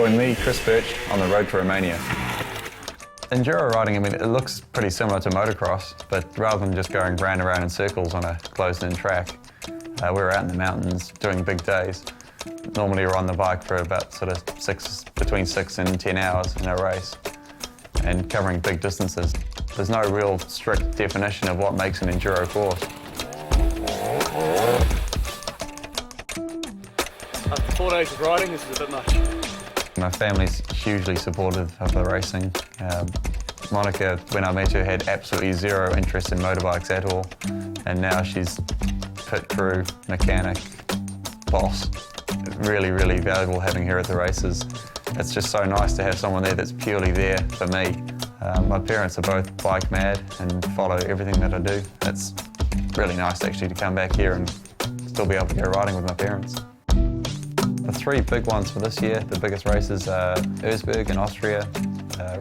Join me, Chris Birch, on the road to Romania. Enduro riding, I mean, it looks pretty similar to motocross, but rather than just going round and round in circles on a closed-in track, we're out in the mountains doing big days. Normally we're on the bike for about between 6 and 10 hours in a race and covering big distances. There's no real strict definition of what makes an enduro course. After 4 days of riding, this is a bit much. My family's hugely supportive of the racing. Monica, when I met her, had absolutely zero interest in motorbikes at all, and now she's pit crew, mechanic, boss. Really, really valuable having her at the races. It's just so nice to have someone there that's purely there for me. My parents are both bike mad and follow everything that I do. It's really nice actually to come back here and still be able to go riding with my parents. The 3 big ones for this year, the biggest races are Birch in Austria,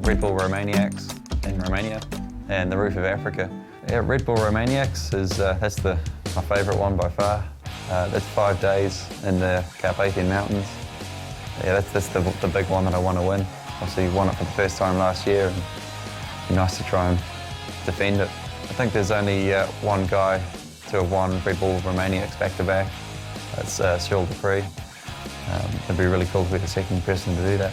Red Bull Romaniacs in Romania, and the Roof of Africa. Yeah, Red Bull Romaniacs is that's my favourite one by far. That's 5 days in the Carpathian Mountains. Yeah, that's the big one that I want to win. Obviously won it for the first time last year, and it'd be nice to try and defend it. I think there's only one guy to have won Red Bull Romaniacs back-to-back. That's Cyril Dupree. It'd be really cool to be the second person to do that.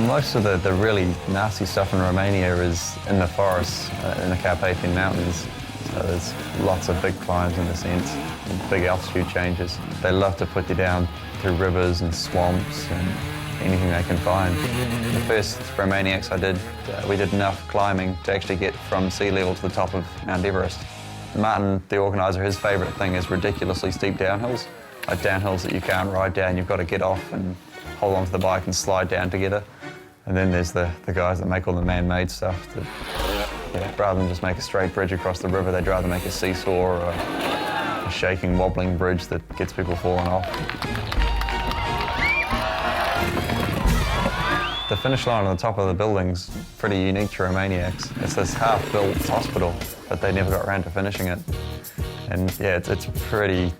Most of the really nasty stuff in Romania is in the forests, in the Carpathian Mountains. So there's lots of big climbs in a sense, and big altitude changes. They love to put you down through rivers and swamps and anything they can find. The first Romaniacs I did, we did enough climbing to actually get from sea level to the top of Mount Everest. Martin, the organiser, his favourite thing is ridiculously steep downhills. Like downhills that you can't ride down, you've got to get off and hold onto the bike and slide down together. And then there's the guys that make all the man-made stuff. Rather than just make a straight bridge across the river, they'd rather make a seesaw or a shaking, wobbling bridge that gets people falling off. The finish line on the top of the building's pretty unique to Romaniacs. It's this half-built hospital, but they never got around to finishing it. And yeah, it's pretty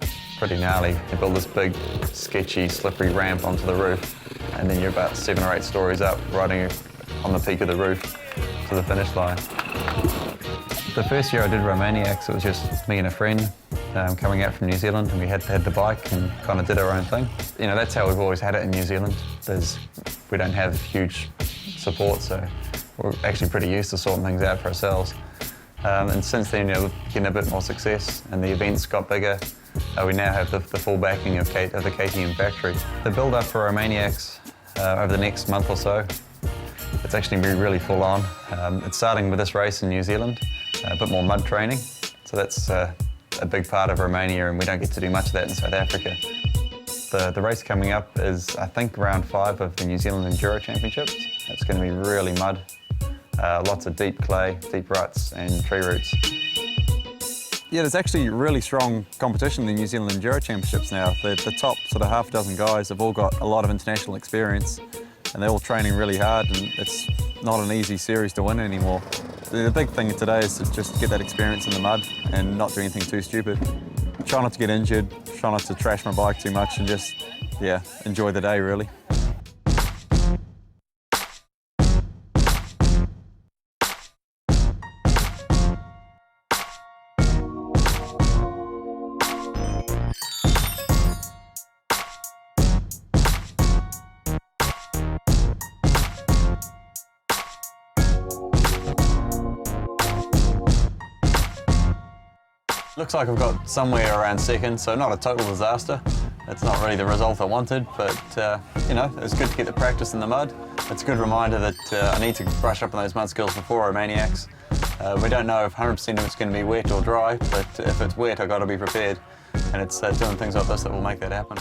gnarly. You build this big, sketchy, slippery ramp onto the roof, and then you're about 7 or 8 stories up, riding on the peak of the roof to the finish line. The first year I did Romaniacs, it was just me and a friend coming out from New Zealand, and we had the bike and kind of did our own thing. You know, that's how we've always had it in New Zealand. We don't have huge support, so we're actually pretty used to sorting things out for ourselves. And since then, you know, getting a bit more success, and the events got bigger. We now have the full backing of the KTM factory. The build-up for Romaniacs over the next month or so, it's actually going to be really full on. It's starting with this race in New Zealand, a bit more mud training. So that's a big part of Romania, and we don't get to do much of that in South Africa. The race coming up is, I think, round 5 of the New Zealand Enduro Championships. It's going to be really mud, lots of deep clay, deep ruts, and tree roots. Yeah, there's actually really strong competition in the New Zealand Enduro Championships now. The top half dozen guys have all got a lot of international experience, and they're all training really hard, and it's not an easy series to win anymore. The big thing today is to just get that experience in the mud and not do anything too stupid. Try not to get injured, try not to trash my bike too much, and just, yeah, enjoy the day really. Looks like I've got somewhere around second, so not a total disaster. It's not really the result I wanted, but you know, it's good to get the practice in the mud. It's a good reminder that I need to brush up on those mud skills before Romaniacs. We don't know if 100% of it's going to be wet or dry, but if it's wet, I've got to be prepared. And it's doing things like this that will make that happen.